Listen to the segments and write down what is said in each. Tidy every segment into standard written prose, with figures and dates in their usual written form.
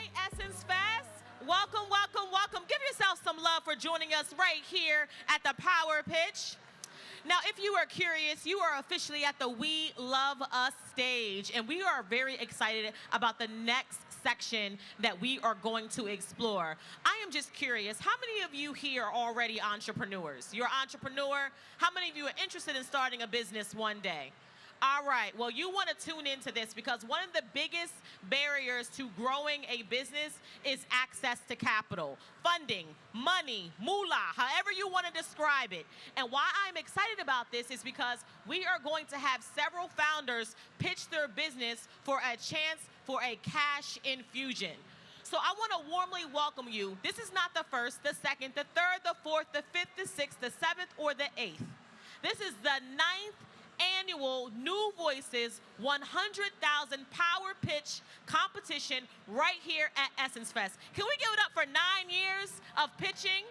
right, Essence Fest. Welcome, welcome, welcome. Give yourself some love for joining us right here at the Power Pitch. Now, if you are curious, you are officially at the We Love Us stage, and we are very excited about the next section that we are going to explore. I am just curious, how many of you here are already entrepreneurs? You're an entrepreneur? How many of you are interested in starting a business one day? All right, well, you want to tune into this because one of the biggest barriers to growing a business is access to capital, funding, money, moolah, however you want to describe it. And why I'm excited about this is because we are going to have several founders pitch their business for a chance for a cash infusion. So I want to warmly welcome you. This is not the first, the second, the third, the fourth, the fifth, the sixth, the seventh, or the eighth. This is the ninth annual New Voices 100,000 Power Pitch competition right here at Essence Fest. Can we give it up for 9 years of pitching?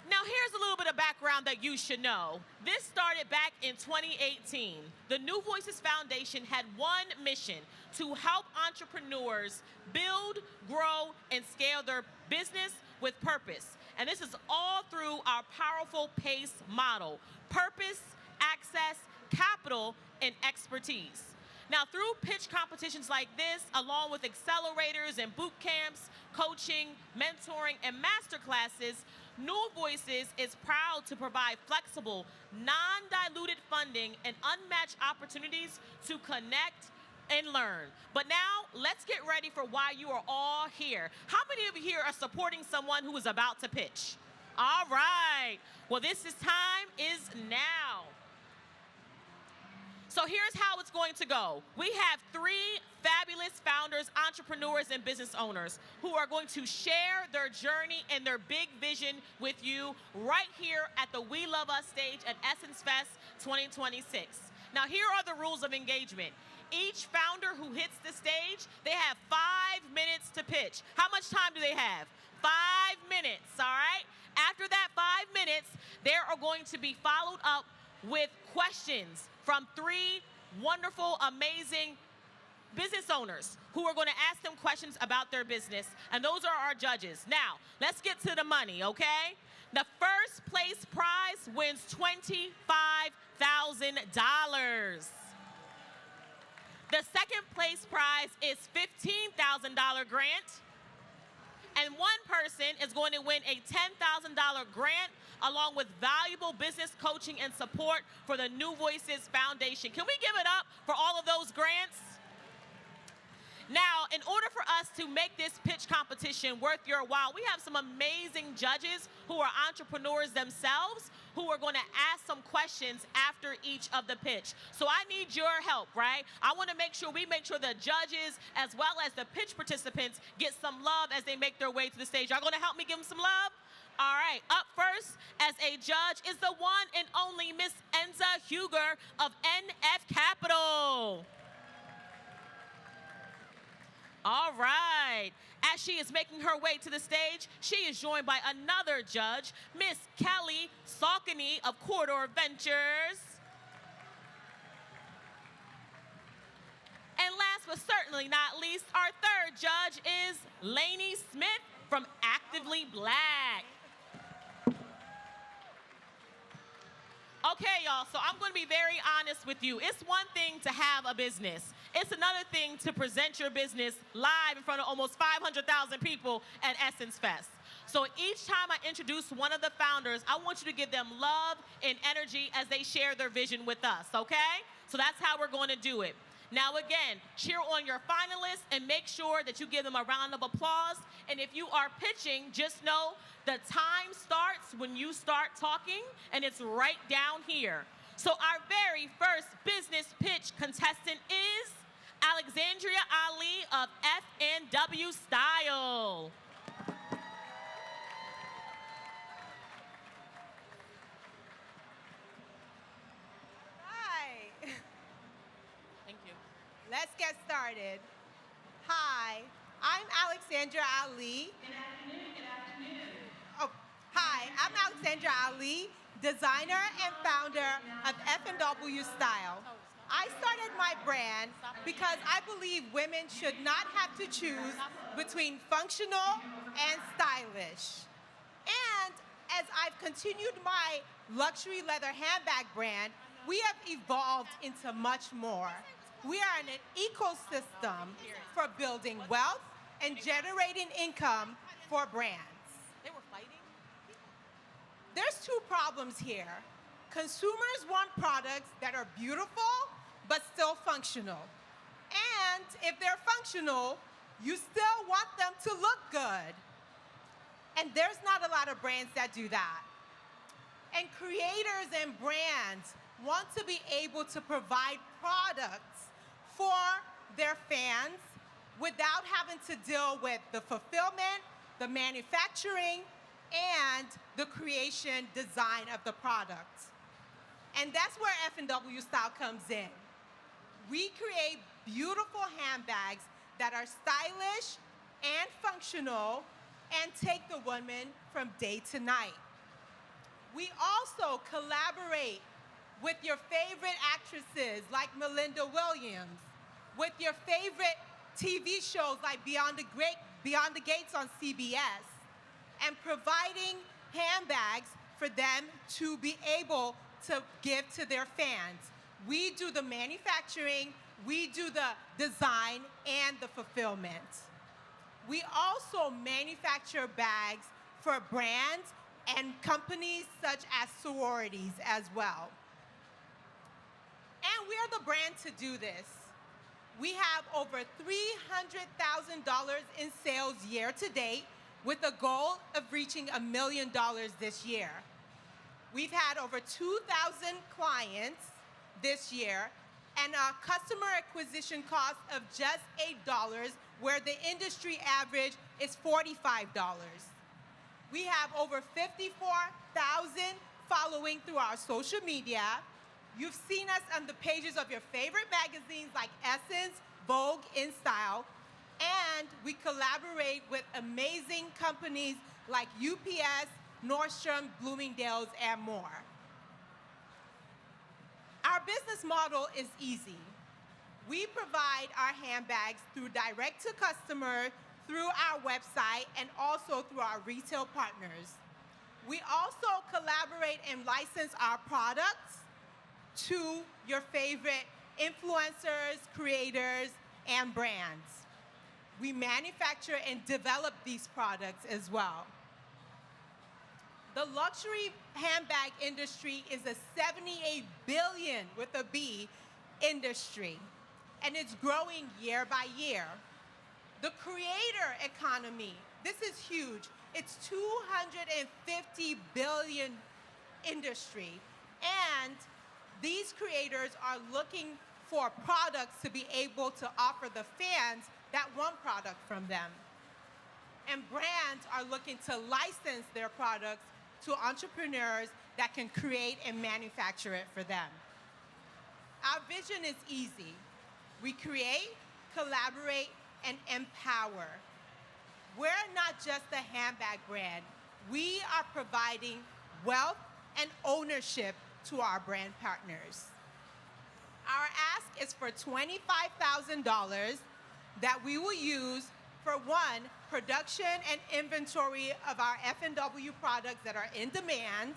Now here's a little bit of background that you should know. This started back in 2018. The New Voices Foundation had one mission: to help entrepreneurs build, grow, and scale their business with purpose. And this is all through our powerful PACE model: purpose, access, capital, and expertise. Now, through pitch competitions like this, along with accelerators and boot camps, coaching, mentoring, and masterclasses, New Voices is proud to provide flexible, non-diluted funding and unmatched opportunities to connect and learn. But now, let's get ready for why you are all here. How many of you here are supporting someone who is about to pitch? All right. Well, time is now. So here's how it's going to go. We have 3 fabulous founders, entrepreneurs, and business owners who are going to share their journey and their big vision with you right here at the We Love Us stage at Essence Fest 2026. Now, here are the rules of engagement. Each founder who hits the stage, they have 5 minutes to pitch. How much time do they have? 5 minutes, all right? After that 5 minutes, they are going to be followed up with questions from 3 wonderful, amazing business owners who are going to ask them questions about their business. And those are our judges. Now, let's get to the money, okay? The first place prize wins $25,000. The second place prize is $15,000 grant. And one person is going to win a $10,000 grant along with valuable business coaching and support for the New Voices Foundation. Can we give it up for all of those grants? Now, in order for us to make this pitch competition worth your while, we have some amazing judges who are entrepreneurs themselves who are going to ask some questions after each of the pitch. So I need your help, right? I want to make sure the judges as well as the pitch participants get some love as they make their way to the stage. Y'all going to help me give them some love? All right, up first as a judge is the one and only Miss Enza Huger of NF Capital. All right. As she is making her way to the stage, she is joined by another judge, Miss Kelly Saucony of Corridor Ventures. And last but certainly not least, our third judge is Lainey Smith from Actively Black. Okay, y'all, so I'm going to be very honest with you. It's one thing to have a business. It's another thing to present your business live in front of almost 500,000 people at Essence Fest. So each time I introduce one of the founders, I want you to give them love and energy as they share their vision with us, okay? So that's how we're going to do it. Now again, cheer on your finalists and make sure that you give them a round of applause. And if you are pitching, just know the time starts when you start talking, and it's right down here. So our very first business pitch contestant is Alexandria Ali of FNW Style. Hi. Thank you. Let's get started. Hi, I'm Alexandra Ali. Good afternoon, good afternoon. Oh, hi, I'm Alexandra Ali, designer and founder of FNW Style. I started my brand because I believe women should not have to choose between functional and stylish. And as I've continued my luxury leather handbag brand, we have evolved into much more. We are in an ecosystem for building wealth and generating income for brands. They were fighting? There's two problems here. Consumers want products that are beautiful but still functional. And if they're functional, you still want them to look good. And there's not a lot of brands that do that. And creators and brands want to be able to provide products for their fans without having to deal with the fulfillment, the manufacturing, and the creation design of the product. And that's where F&W Style comes in. We create beautiful handbags that are stylish and functional and take the woman from day to night. We also collaborate with your favorite actresses like Melinda Williams, with your favorite TV shows like Beyond the Gates on CBS, and providing handbags for them to be able to give to their fans. We do the manufacturing, we do the design, and the fulfillment. We also manufacture bags for brands and companies such as sororities as well. And we are the brand to do this. We have over $300,000 in sales year to date, with a goal of reaching $1 million this year. We've had over 2,000 clients this year, and a customer acquisition cost of just $8, where the industry average is $45. We have over 54,000 following through our social media. You've seen us on the pages of your favorite magazines like Essence, Vogue, InStyle, and we collaborate with amazing companies like UPS, Nordstrom, Bloomingdale's, and more. Our business model is easy. We provide our handbags through direct to customer, through our website, and also through our retail partners. We also collaborate and license our products to your favorite influencers, creators, and brands. We manufacture and develop these products as well. The luxury handbag industry is a $78 billion with a B industry, and it's growing year by year. The creator economy, this is huge. It's $250 billion industry, and these creators are looking for products to be able to offer the fans that want product from them. And brands are looking to license their products to entrepreneurs that can create and manufacture it for them. Our vision is easy. We create, collaborate, and empower. We're not just a handbag brand. We are providing wealth and ownership to our brand partners. Our ask is for $25,000 that we will use for one, production and inventory of our F&W products that are in demand.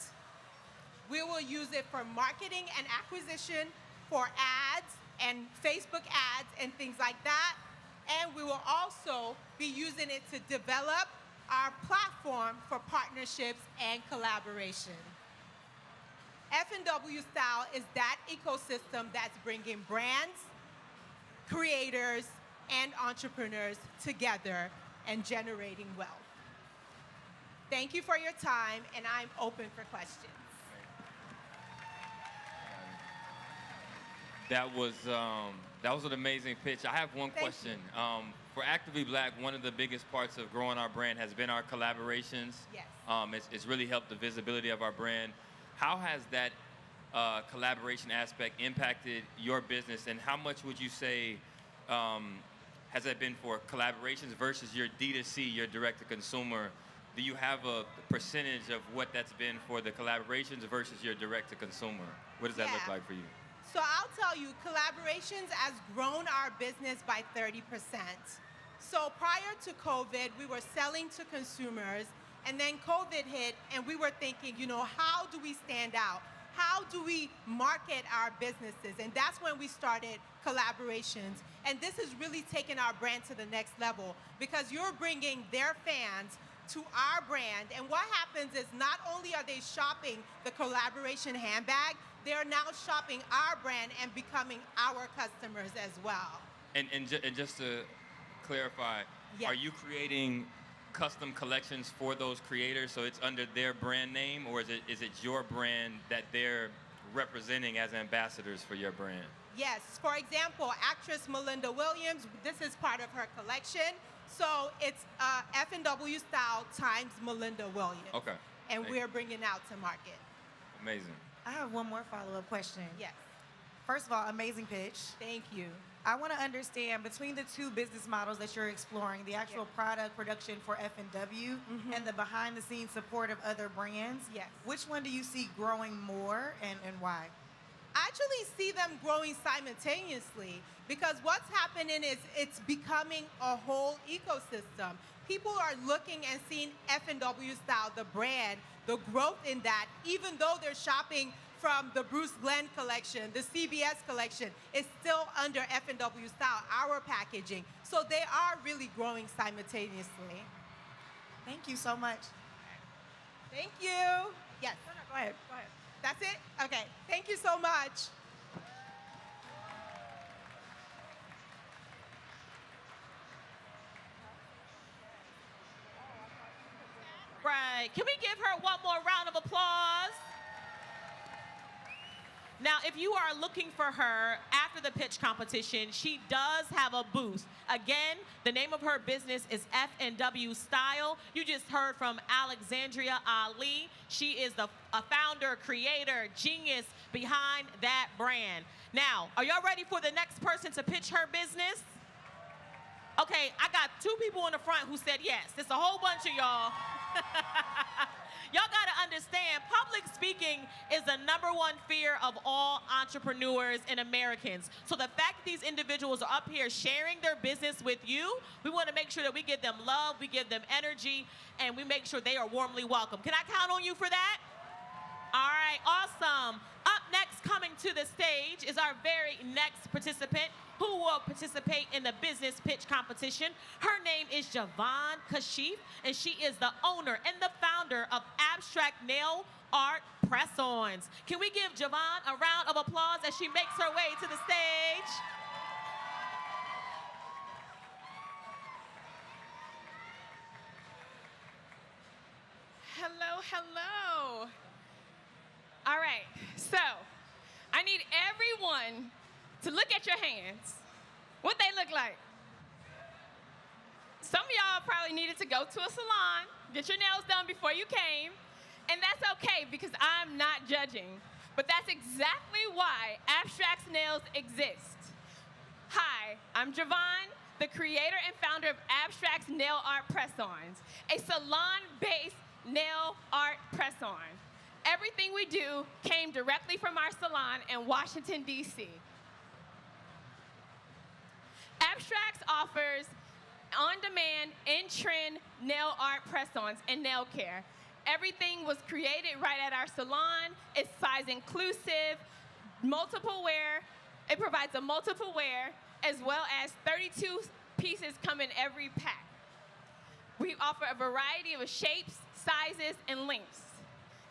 We will use it for marketing and acquisition for ads and Facebook ads and things like that. And we will also be using it to develop our platform for partnerships and collaboration. F&W Style is that ecosystem that's bringing brands, creators, and entrepreneurs together and generating wealth. Thank you for your time, and I'm open for questions. That was an amazing pitch. I have one question. For Actively Black, one of the biggest parts of growing our brand has been our collaborations. Yes. It's really helped the visibility of our brand. How has that collaboration aspect impacted your business, and how much would you say has that been for collaborations versus your D2C, your direct-to-consumer? Do you have a percentage of what that's been for the collaborations versus your direct-to-consumer? What does that look like for you? So I'll tell you, collaborations has grown our business by 30%. So prior to COVID, we were selling to consumers, and then COVID hit, and we were thinking, how do we stand out? How do we market our businesses? And that's when we started collaborations. And this has really taken our brand to the next level because you're bringing their fans to our brand. And what happens is not only are they shopping the collaboration handbag, they're now shopping our brand and becoming our customers as well. And just to clarify, Yes. are you creating custom collections for those creators so it's under their brand name, or is it your brand that they're representing as ambassadors for your brand? Yes, for example, actress Melinda Williams, this is part of her collection. So it's F&W style times Melinda Williams. Okay. And we're bringing out to market. Amazing. I have one more follow-up question. Yes, First of all, amazing pitch. thank you. I want to understand between the two business models that you're exploring, the actual product production for F&W and the behind-the-scenes support of other brands. Yes. Which one do you see growing more and why? I actually see them growing simultaneously because what's happening is it's becoming a whole ecosystem. People are looking and seeing F&W style, the brand, the growth in that, even though they're shopping from the Bruce Glenn collection, the CBS collection, is still under F&W style, our packaging. So they are really growing simultaneously. Thank you so much. Thank you. Yes, Go ahead. Go ahead. that's it? Okay, thank you so much. Right. Can we give her one more round of applause? Now, if you are looking for her after the pitch competition, she does have a booth. Again, the name of her business is F&W Style. You just heard from Alexandria Ali. She is a founder, creator, genius behind that brand. Now, are y'all ready for the next person to pitch her business? Okay, I got two people in the front who said yes. There's a whole bunch of y'all. Y'all gotta understand, public speaking is the #1 fear of all entrepreneurs and Americans. So the fact that these individuals are up here sharing their business with you, we wanna make sure that we give them love, we give them energy, and we make sure they are warmly welcome. Can I count on you for that? All right, awesome. Up next, coming to the stage, is our very next participant who will participate in the business pitch competition. Her name is Javon Kashif, and she is the owner and the founder of Abstract Nail Art Press-Ons. Can we give Javon a round of applause as she makes her way to the stage? Hello, hello. All right, so I need everyone to look at your hands. What they look like. Some of y'all probably needed to go to a salon, get your nails done before you came, and that's okay because I'm not judging. But that's exactly why Abstract's Nails exist. Hi, I'm Javon, the creator and founder of Abstract's Nail Art Press-Ons, a salon-based nail art press-on. Everything we do came directly from our salon in Washington, D.C. Abstracts offers on-demand, in-trend nail art press-ons and nail care. Everything was created right at our salon. It's size inclusive, multiple wear. It provides a multiple wear, as well as 32 pieces come in every pack. We offer a variety of shapes, sizes, and lengths.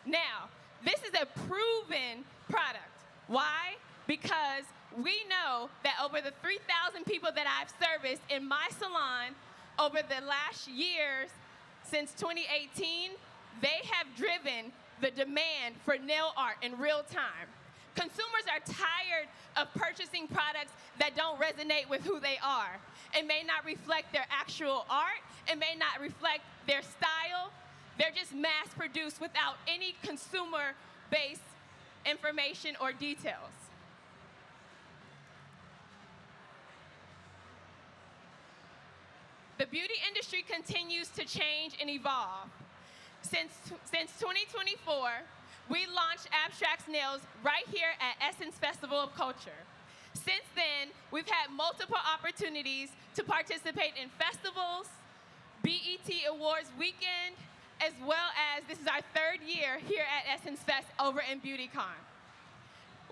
Now, this is a proven product. Why? Because we know that over the 3,000 people that I've serviced in my salon over the last years, since 2018, they have driven the demand for nail art in real time. Consumers are tired of purchasing products that don't resonate with who they are. It may not reflect their actual art. It may not reflect their style. They're just mass-produced without any consumer-based information or details. The beauty industry continues to change and evolve. Since 2024, we launched Abstracts Nails right here at Essence Festival of Culture. Since then, we've had multiple opportunities to participate in festivals, BET Awards weekend, as well as this is our third year here at Essence Fest over in BeautyCon.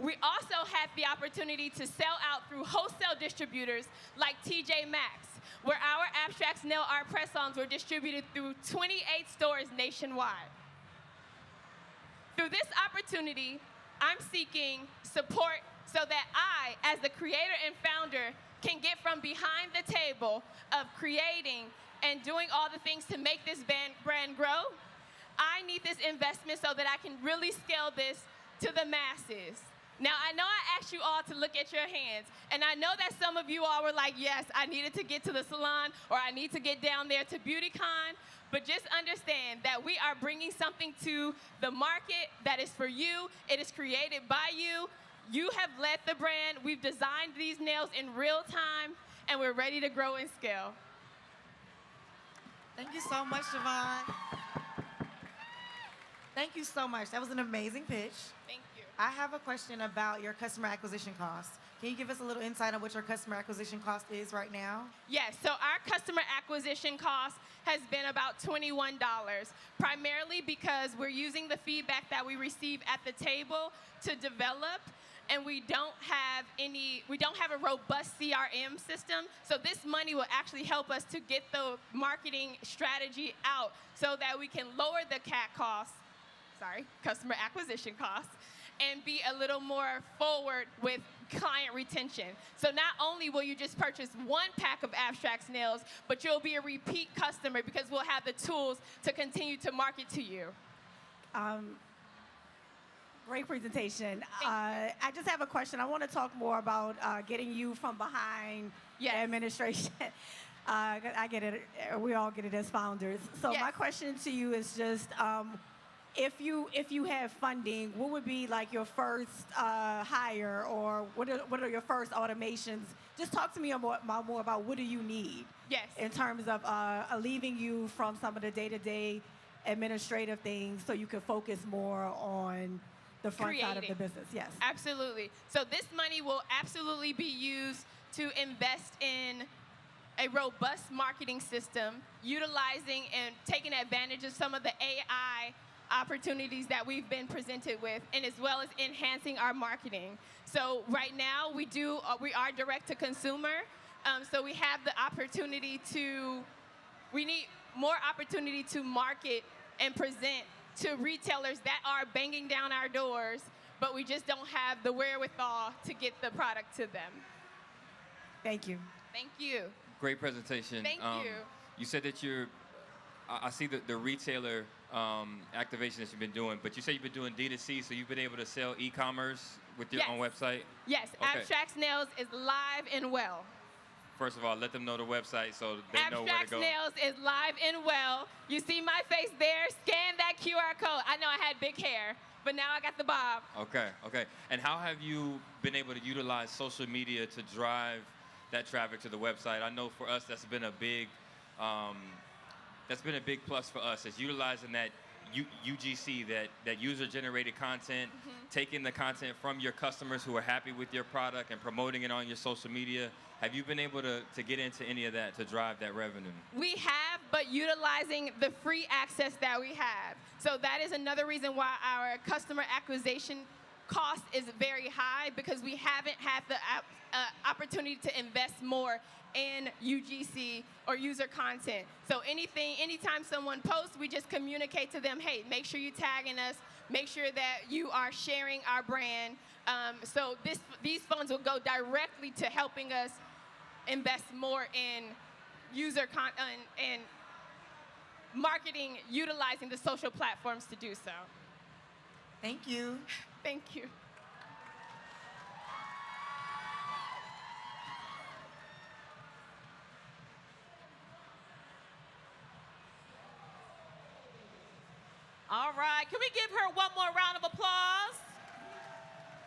We also had the opportunity to sell out through wholesale distributors like TJ Maxx, where our Abstracts Nail Art Press-Ons were distributed through 28 stores nationwide. Through this opportunity, I'm seeking support so that I, as the creator and founder, can get from behind the table of creating and doing all the things to make this brand grow. I need this investment so that I can really scale this to the masses. Now, I know I asked you all to look at your hands, and I know that some of you all were like, yes, I needed to get to the salon, or I need to get down there to BeautyCon, but just understand that we are bringing something to the market that is for you. It is created by you. You have led the brand. We've designed these nails in real time, and we're ready to grow and scale. Thank you so much, Javon. Thank you so much. That was an amazing pitch. Thank you. I have a question about your customer acquisition costs. Can you give us a little insight on what your customer acquisition cost is right now? Yes, so our customer acquisition cost has been about $21, primarily because we're using the feedback that we receive at the table to develop, and we don't have a robust CRM system. So this money will actually help us to get the marketing strategy out so that we can lower the customer acquisition costs, and be a little more forward with client retention. So not only will you just purchase one pack of Abstracts Nails, but you'll be a repeat customer because we'll have the tools to continue to market to you. Great presentation. I just have a question. I want to talk more about getting you from behind Yes. administration. I get it. We all get it as founders. So Yes. my question to you is just, if you have funding, what would be like your first hire, or what are your first automations? Just talk to me more about what do you need. Yes. In terms of alleviating you from some of the day-to-day administrative things, so you can focus more on the front side of the business. Yes. Absolutely. So this money will absolutely be used to invest in a robust marketing system, utilizing and taking advantage of some of the AI opportunities that we've been presented with, and as well as enhancing our marketing. So right now we are direct to consumer. So we have the opportunity we need more opportunity to market and present to retailers that are banging down our doors, but we just don't have the wherewithal to get the product to them. Thank you. Thank you. Great presentation. Thank you. You said that I see the retailer activation that you've been doing, but you said you've been doing D2C, so you've been able to sell e-commerce with your Yes. own website? Yes, Okay. Abstracts Nails is live and well. First of all, let them know the website so they know where to Abstracts go. Nails is live and well. You see my face there? Scan that QR code. I know I had big hair, but now I got the bob. Okay. And how have you been able to utilize social media to drive that traffic to the website? I know for us that's been a big plus for us, is utilizing that UGC, that user-generated content, taking the content from your customers who are happy with your product and promoting it on your social media. Have you been able to get into any of that to drive that revenue? We have, but utilizing the free access that we have. So that is another reason why our customer acquisition cost is very high, because we haven't had the opportunity to invest more in UGC or user content. So anytime someone posts, we just communicate to them, hey, make sure you're tagging us, make sure that you are sharing our brand. So these funds will go directly to helping us invest more in user content and marketing, utilizing the social platforms to do so. Thank you. Thank you. All right, can we give her one more round of applause?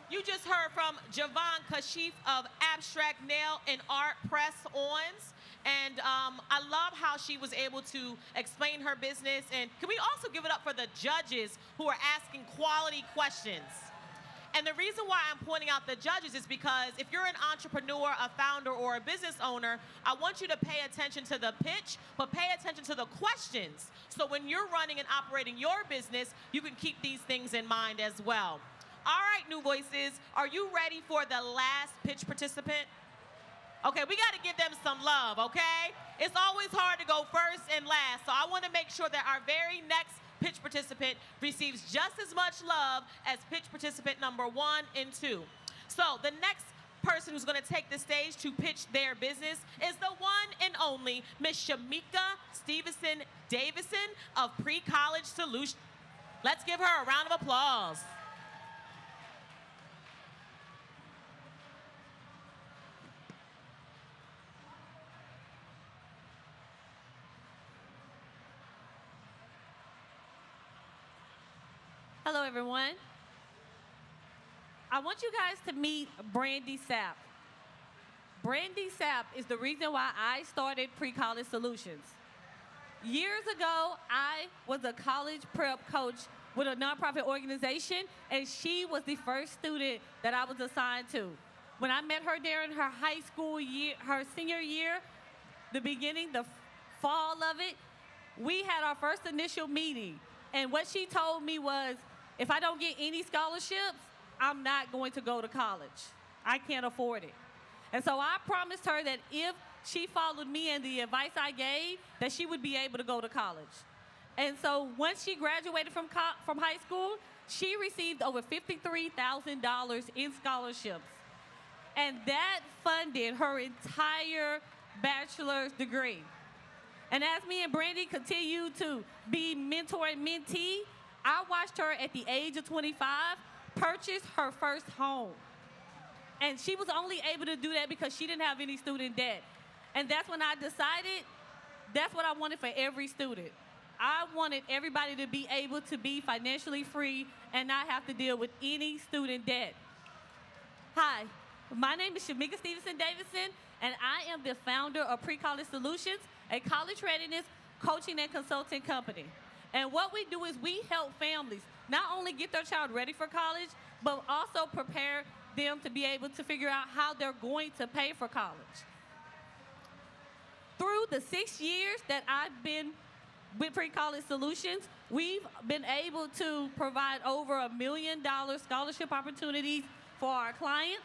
You just heard from Javon Kashif of Abstract Nail and Art Press-Ons. And I love how she was able to explain her business. And can we also give it up for the judges who are asking quality questions? And the reason why I'm pointing out the judges is because if you're an entrepreneur, a founder, or a business owner, I want you to pay attention to the pitch, but pay attention to the questions. So when you're running and operating your business, you can keep these things in mind as well. All right, New Voices, are you ready for the last pitch participant? Okay, we got to give them some love, okay? It's always hard to go first and last, so I want to make sure that our very next pitch participant receives just as much love as pitch participant number 1 and 2. So the next person who's going to take the stage to pitch their business is the one and only Miss Shamika Stevenson Davison of Pre-College Solutions. Let's give her a round of applause. Hello, everyone. I want you guys to meet Brandy Sapp. Brandy Sapp is the reason why I started Pre-College Solutions. Years ago, I was a college prep coach with a nonprofit organization, and she was the first student that I was assigned to. When I met her during her high school year, her senior year, the beginning, the fall of it, we had our first initial meeting. And what she told me was, if I don't get any scholarships, I'm not going to go to college. I can't afford it. And so I promised her that if she followed me and the advice I gave, that she would be able to go to college. And so once she graduated from high school, she received over $53,000 in scholarships. And that funded her entire bachelor's degree. And as me and Brandy continue to be mentor and mentee, I watched her at the age of 25 purchase her first home. And she was only able to do that because she didn't have any student debt. And that's when I decided that's what I wanted for every student. I wanted everybody to be able to be financially free and not have to deal with any student debt. Hi, my name is Shamika Stevenson Davison, and I am the founder of Pre-College Solutions, a college readiness coaching and consulting company. And what we do is we help families not only get their child ready for college, but also prepare them to be able to figure out how they're going to pay for college. Through the 6 years that I've been with Pre-College Solutions, we've been able to provide over $1 million scholarship opportunities for our clients,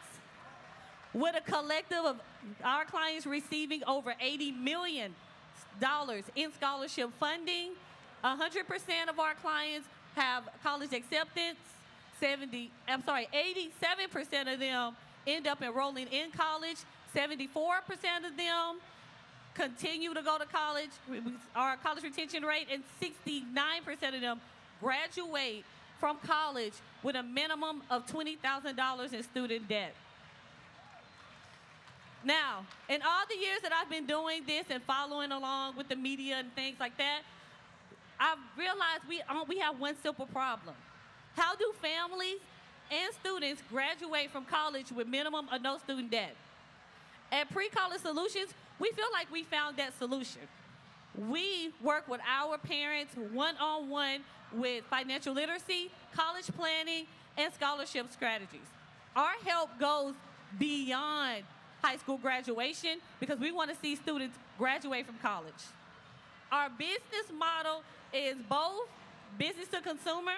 with a collective of our clients receiving over $80 million in scholarship funding. 100% of our clients have college acceptance. 87% of them end up enrolling in college. 74% of them continue to go to college. Our college retention rate, and 69% of them graduate from college with a minimum of $20,000 in student debt. Now, in all the years that I've been doing this and following along with the media and things like that, I've realized we have one simple problem. How do families and students graduate from college with minimum or no student debt? At Pre-College Solutions, we feel like we found that solution. We work with our parents one-on-one with financial literacy, college planning, and scholarship strategies. Our help goes beyond high school graduation because we want to see students graduate from college. Our business model is both business to consumer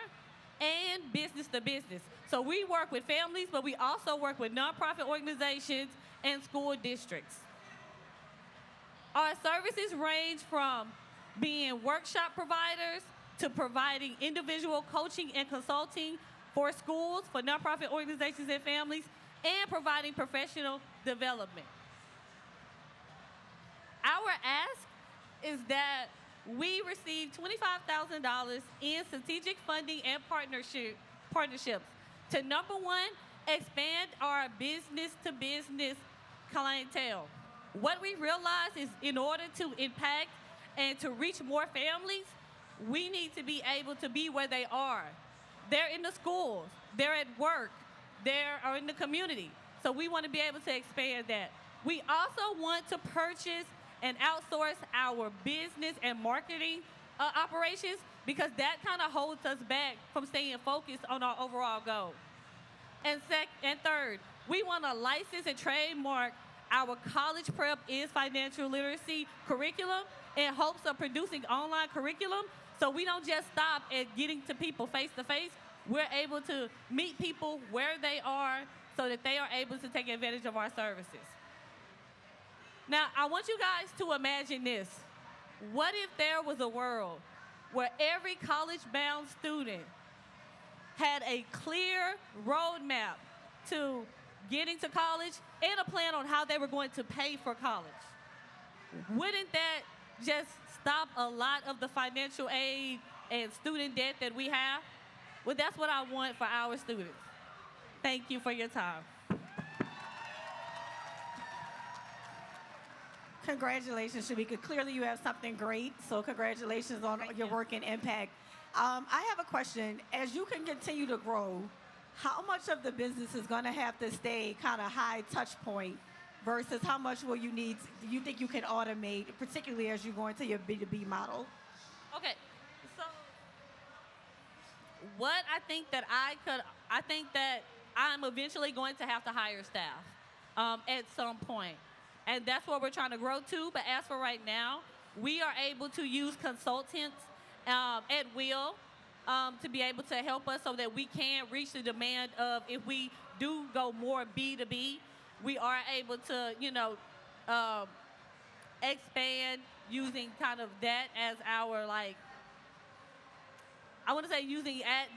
and business to business. So we work with families, but we also work with nonprofit organizations and school districts. Our services range from being workshop providers to providing individual coaching and consulting for schools, for nonprofit organizations and families, and providing professional development. Our ask is that we receive $25,000 in strategic funding and partnerships to, number one, expand our business-to-business clientele. What we realize is in order to impact and to reach more families, we need to be able to be where they are. They're in the schools, they're at work, they are in the community. So we want to be able to expand that. We also want to purchase and outsource our business and marketing operations because that kind of holds us back from staying focused on our overall goal. And third, we want to license and trademark our college prep is financial literacy curriculum in hopes of producing online curriculum so we don't just stop at getting to people face to face. We're able to meet people where they are so that they are able to take advantage of our services. Now, I want you guys to imagine this. What if there was a world where every college-bound student had a clear roadmap to getting to college and a plan on how they were going to pay for college? Wouldn't that just stop a lot of the financial aid and student debt that we have? Well, that's what I want for our students. Thank you for your time. Congratulations, Shamika. Clearly you have something great, so congratulations on your work and impact. I have a question. As you can continue to grow, how much of the business is going to have to stay kind of high touch point versus how much will you need, do you think you can automate, particularly as you go into your B2B model? Okay, so what I think that I'm eventually going to have to hire staff at some point. And that's what we're trying to grow to. But as for right now, we are able to use consultants at will to be able to help us so that we can reach the demand of if we do go more B2B, we are able to, expand using kind of that as our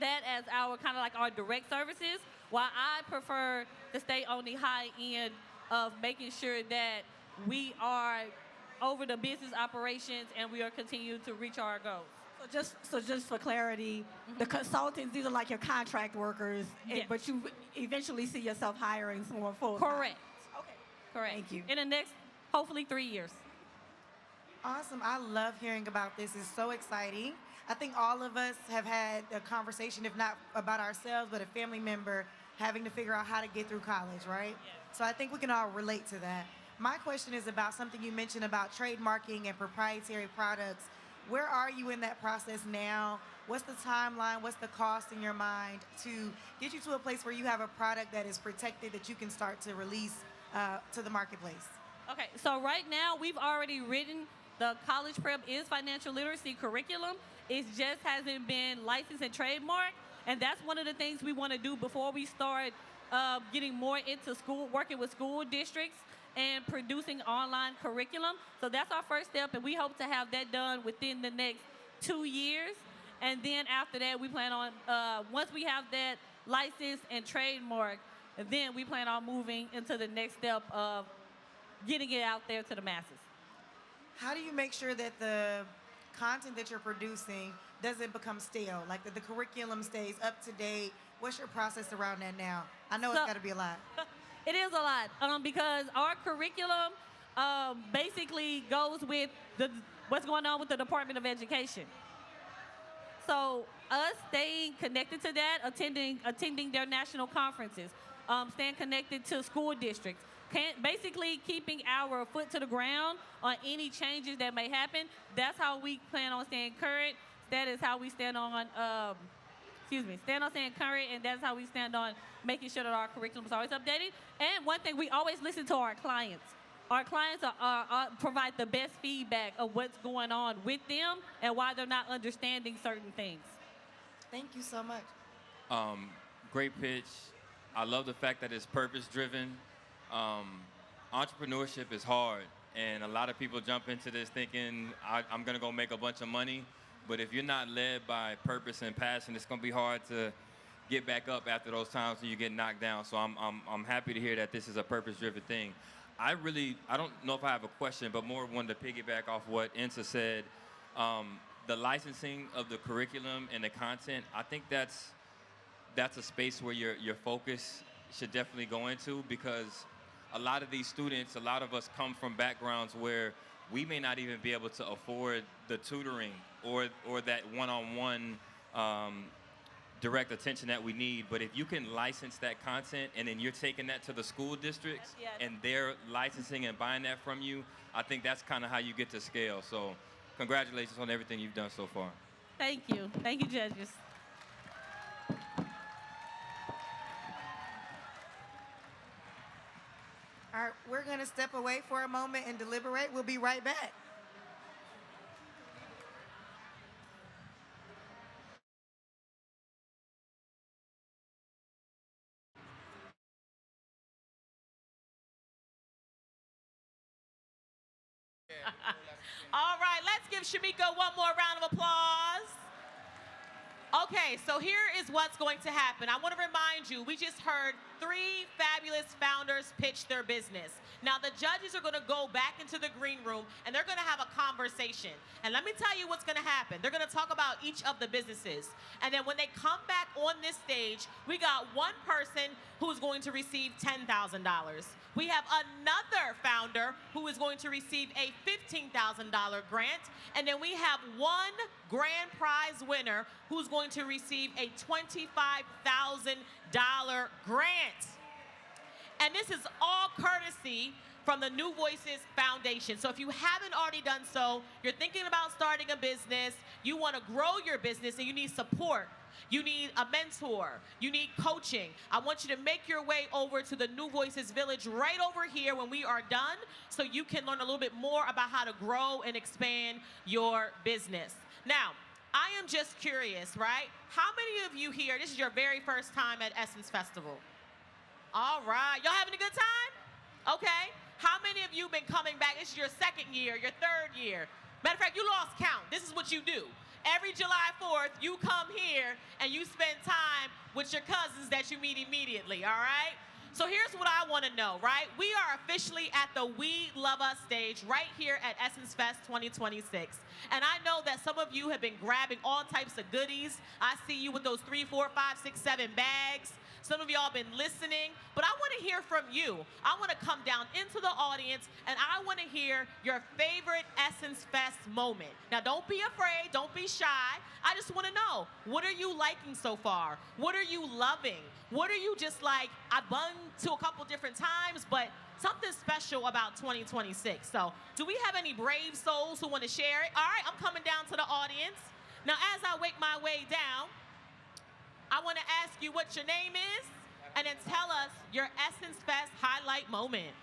that as our kind of like our direct services, while I prefer to stay on the high end of making sure that we are over the business operations and we are continuing to reach our goals. So just for clarity, the consultants, these are like your contract workers, Yes. but you eventually see yourself hiring someone full. Correct. Okay. Correct. Thank you. In the next, hopefully 3 years. Awesome. I love hearing about this. It's so exciting. I think all of us have had a conversation, if not about ourselves, but a family member having to figure out how to get through college, right? So I think we can all relate to that. My question is about something you mentioned about trademarking and proprietary products. Where are you in that process now? What's the timeline? What's the cost in your mind to get you to a place where you have a product that is protected that you can start to release to the marketplace? Okay, so right now we've already written the College Prep is Financial Literacy curriculum. It just hasn't been licensed and trademarked, and that's one of the things we want to do before we start getting more into school, working with school districts and producing online curriculum. So that's our first step, and we hope to have that done within the next 2 years. And then after that, we plan on, once we have that licensed and trademarked, then we plan on moving into the next step of getting it out there to the masses. How do you make sure that the content that you're producing doesn't become stale, like that the curriculum stays up to date? What's your process around that now? I know it's got to be a lot. It is a lot because our curriculum basically goes with what's going on with the Department of Education. So us staying connected to that, attending their national conferences, staying connected to school districts, basically keeping our foot to the ground on any changes that may happen. That's how we plan on staying current. That is how we stand on staying current, and that's how we stand on making sure that our curriculum is always updated. And one thing, we always listen to our clients. Our clients provide the best feedback of what's going on with them and why they're not understanding certain things. Thank you so much. Great pitch. I love the fact that it's purpose-driven. Entrepreneurship is hard, and a lot of people jump into this thinking, I'm going to go make a bunch of money. But if you're not led by purpose and passion, it's going to be hard to get back up after those times when you get knocked down. So I'm happy to hear that this is a purpose-driven thing. I don't know if I have a question, but more wanted to piggyback off what Insa said. The licensing of the curriculum and the content, I think that's a space where your focus should definitely go into, because a lot of these students, a lot of us come from backgrounds where we may not even be able to afford the tutoring or that one-on-one direct attention that we need. But if you can license that content and then you're taking that to the school districts Yes. and they're licensing and buying that from you, I think that's kind of how you get to scale. So congratulations on everything you've done so far. Thank you. Thank you, judges. All right, we're going to step away for a moment and deliberate. We'll be right back. All right, let's give Shamika one more round of applause. Okay, so here is what's going to happen. I want to remind you, we just heard 3 fabulous founders pitch their business. Now, the judges are going to go back into the green room, and they're going to have a conversation. And let me tell you what's going to happen. They're going to talk about each of the businesses. And then when they come back on this stage, we got one person who's going to receive $10,000. We have another founder who is going to receive a $15,000 grant. And then we have one grand prize winner who's going to receive a $25,000 grant. And this is all courtesy from the New Voices Foundation. So if you haven't already done so, you're thinking about starting a business, you want to grow your business, and you need support. You need a mentor. You need coaching. I want you to make your way over to the New Voices Village right over here when we are done so you can learn a little bit more about how to grow and expand your business. Now, I am just curious, right? How many of you here, this is your very first time at Essence Festival? All right. Y'all having a good time? Okay. How many of you been coming back? This is your second year, your third year. Matter of fact, you lost count. This is what you do. Every July 4th, you come here and you spend time with your cousins that you meet immediately, all right? So here's what I want to know, right? We are officially at the We Love Us stage right here at Essence Fest 2026. And I know that some of you have been grabbing all types of goodies. I see you with those 3, 4, 5, 6, 7 bags. Some of y'all been listening, but I want to hear from you. I want to come down into the audience, and I want to hear your favorite Essence Fest moment. Now, don't be afraid. Don't be shy. I just want to know, what are you liking so far? What are you loving? What are you just like, I've been to a couple different times, but something special about 2026. So, do we have any brave souls who want to share it? All right, I'm coming down to the audience. Now, as I make my way down, I want to ask you what your name is, and then tell us your Essence Fest highlight moment.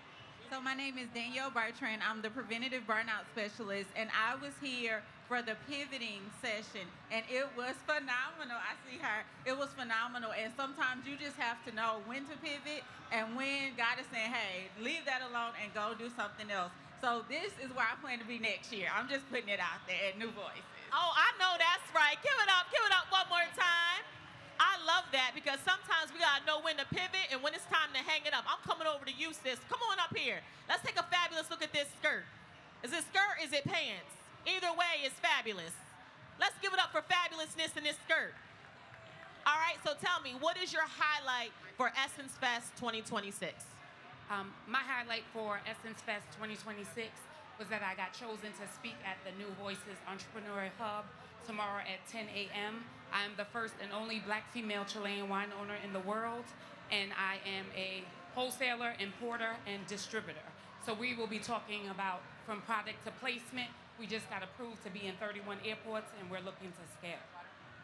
So my name is Danielle Bertrand. I'm the preventative burnout specialist, and I was here for the pivoting session, and it was phenomenal. I see her. It was phenomenal, and sometimes you just have to know when to pivot and when God is saying, hey, leave that alone and go do something else. So this is where I plan to be next year. I'm just putting it out there at New Voices. Oh, I know that's right. Give it up one more time. I love that because sometimes we gotta know when to pivot and when it's time to hang it up. I'm coming over to you, sis. Come on up here. Let's take a fabulous look at this skirt. Is it skirt? Is it pants? Either way, it's fabulous. Let's give it up for fabulousness in this skirt. All right, so tell me, what is your highlight for Essence Fest 2026? My highlight for Essence Fest 2026 was that I got chosen to speak at the New Voices Entrepreneurial Hub tomorrow at 10 a.m. I am the first and only Black female Chilean wine owner in the world, and I am a wholesaler, importer, and distributor. So we will be talking about from product to placement. We just got approved to be in 31 airports, and we're looking to scale.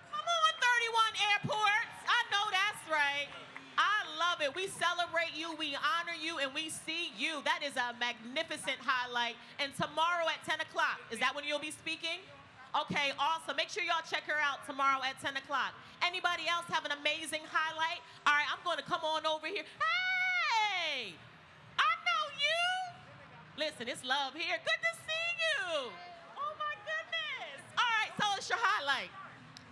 Come on, 31 airports. I know that's right. I love it. We celebrate you, we honor you, and we see you. That is a magnificent highlight. And tomorrow at 10 o'clock, is that when you'll be speaking? Okay, awesome. Make sure y'all check her out tomorrow at 10 o'clock. Anybody else have an amazing highlight? All right, I'm going to come on over here. Hey, I know you. Listen, it's love here. Good to see you. Oh, my goodness. All right, tell us your highlight.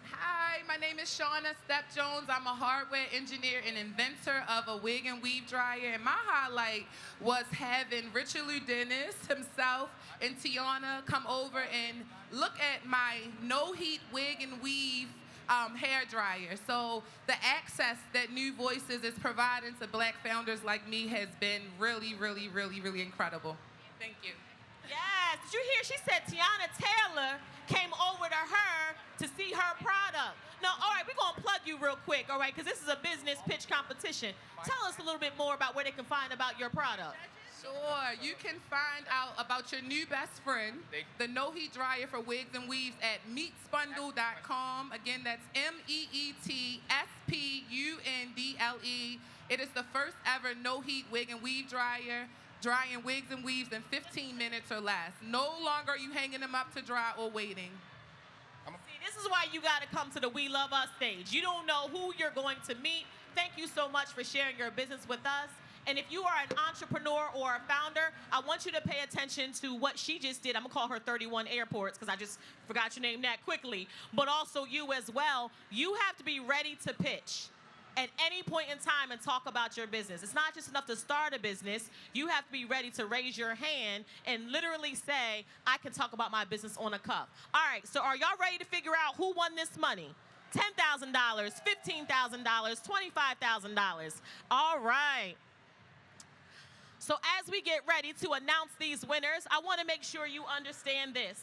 Hi, my name is Shauna Step Jones. I'm a hardware engineer and inventor of a wig and weave dryer. And my highlight was having Richard Lou Dennis himself and Tiana come over and look at my no-heat wig and weave hair dryer. So the access that New Voices is providing to Black founders like me has been really, really, really, really incredible. Thank you. Yes, did you hear? She said Tiana Taylor came over to her to see her product. Now, all right, we're going to plug you real quick, all right, because this is a business pitch competition. Tell us a little bit more about where they can find about your product. Sure. You can find out about your new best friend, the No Heat Dryer for wigs and weaves at meetspundle.com. Again, that's MEETSPUNDLE. It is the first ever no heat wig and weave dryer, drying wigs and weaves in 15 minutes or less. No longer are you hanging them up to dry or waiting. See, this is why you got to come to the We Love Us stage. You don't know who you're going to meet. Thank you so much for sharing your business with us. And if you are an entrepreneur or a founder, I want you to pay attention to what she just did. I'm going to call her 31 airports because I just forgot your name that quickly. But also you as well. You have to be ready to pitch at any point in time and talk about your business. It's not just enough to start a business. You have to be ready to raise your hand and literally say, I can talk about my business on a cuff. All right, so are y'all ready to figure out who won this money? $10,000, $15,000, $25,000. All right. So as we get ready to announce these winners, I want to make sure you understand this.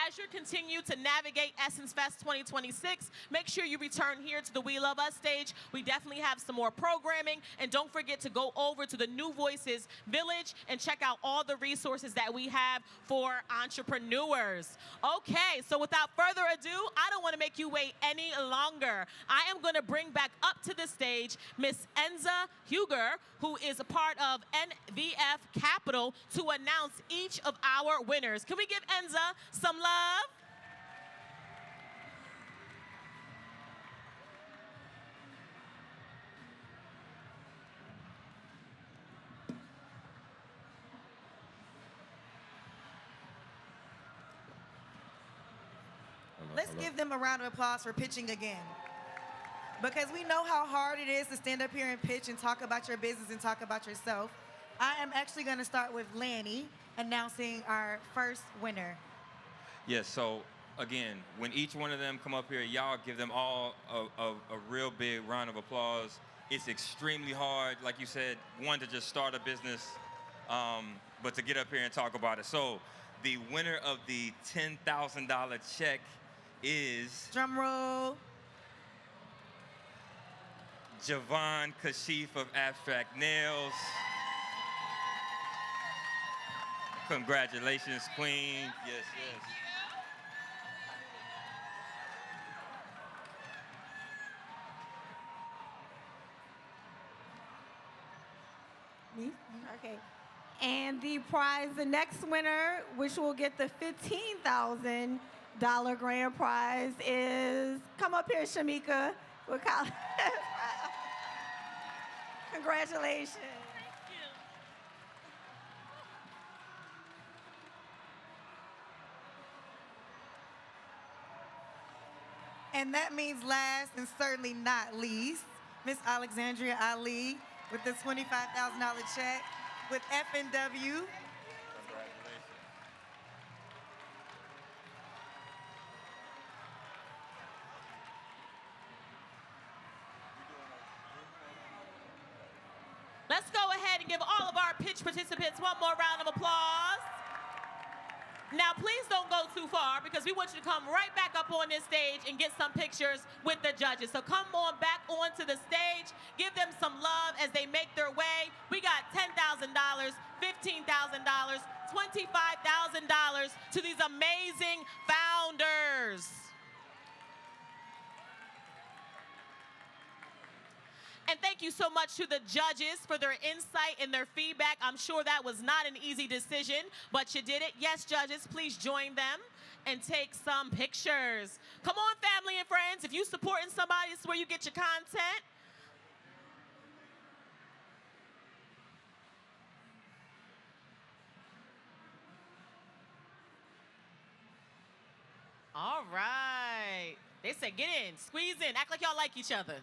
As you continue to navigate Essence Fest 2026, make sure you return here to the We Love Us stage. We definitely have some more programming. And don't forget to go over to the New Voices Village and check out all the resources that we have for entrepreneurs. Okay, so without further ado, I don't want to make you wait any longer. I am going to bring back up to the stage Miss Enza Huger, who is a part of NVF Capital, to announce each of our winners. Can we give Enza some love? Let's give them a round of applause for pitching again. Because we know how hard it is to stand up here and pitch and talk about your business and talk about yourself. I am actually going to start with Lanny announcing our first winner. Yes, so again, when each one of them come up here, y'all give them all a real big round of applause. It's extremely hard, like you said, one, to just start a business, but to get up here and talk about it. So the winner of the $10,000 check is... Drum roll. Javon Kashif of Abstract Nails. Congratulations, Queen. Yes, yes. Me? Okay. And the prize, the next winner, which will get the $15,000 grand prize, is, come up here, Shamika. With college. Congratulations. And that means last and certainly not least, Miss Alexandria Ali with the $25,000 check with FNW. Let's go ahead and give all of our pitch participants one more round of applause. Now, please don't go too far because we want you to come right back up on this stage and get some pictures with the judges. So come on back onto the stage. Give them some love as they make their way. We got $10,000, $15,000, $25,000 to these amazing founders. And thank you so much to the judges for their insight and their feedback. I'm sure that was not an easy decision, but you did it. Yes, judges, please join them and take some pictures. Come on, family and friends. If you're supporting somebody, this is where you get your content. All right. They said get in, squeeze in, act like y'all like each other.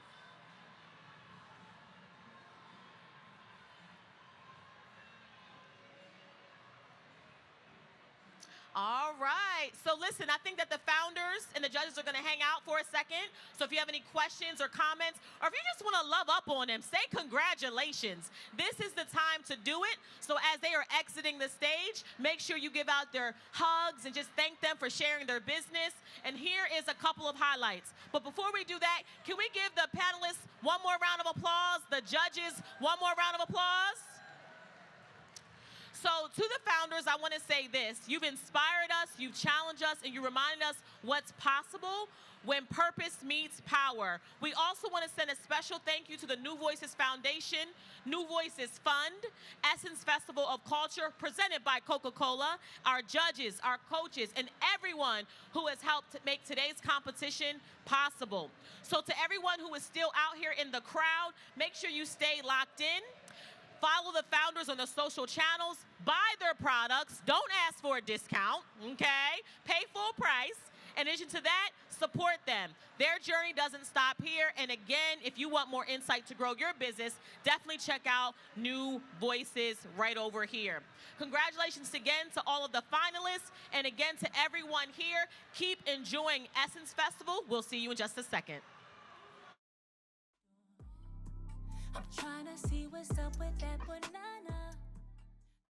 All right. right, so listen, I think that the founders and the judges are going to hang out for a second. So if you have any questions or comments, or if you just want to love up on them, say congratulations. This is the time to do it. So as they are exiting the stage, make sure you give out their hugs and just thank them for sharing their business. And here is a couple of highlights. But before we do that, can we give the panelists one more round of applause? The judges, one more round of applause? So to the founders, I want to say this. You've inspired us, you've challenged us, and you reminded us what's possible when purpose meets power. We also want to send a special thank you to the New Voices Foundation, New Voices Fund, Essence Festival of Culture, presented by Coca-Cola, our judges, our coaches, and everyone who has helped to make today's competition possible. So to everyone who is still out here in the crowd, make sure you stay locked in. Follow the founders on the social channels. Buy their products. Don't ask for a discount, okay? Pay full price. In addition to that, support them. Their journey doesn't stop here. And again, if you want more insight to grow your business, definitely check out New Voices right over here. Congratulations again to all of the finalists. And again, to everyone here, keep enjoying Essence Festival. We'll see you in just a second. I'm trying to see what's up with that banana.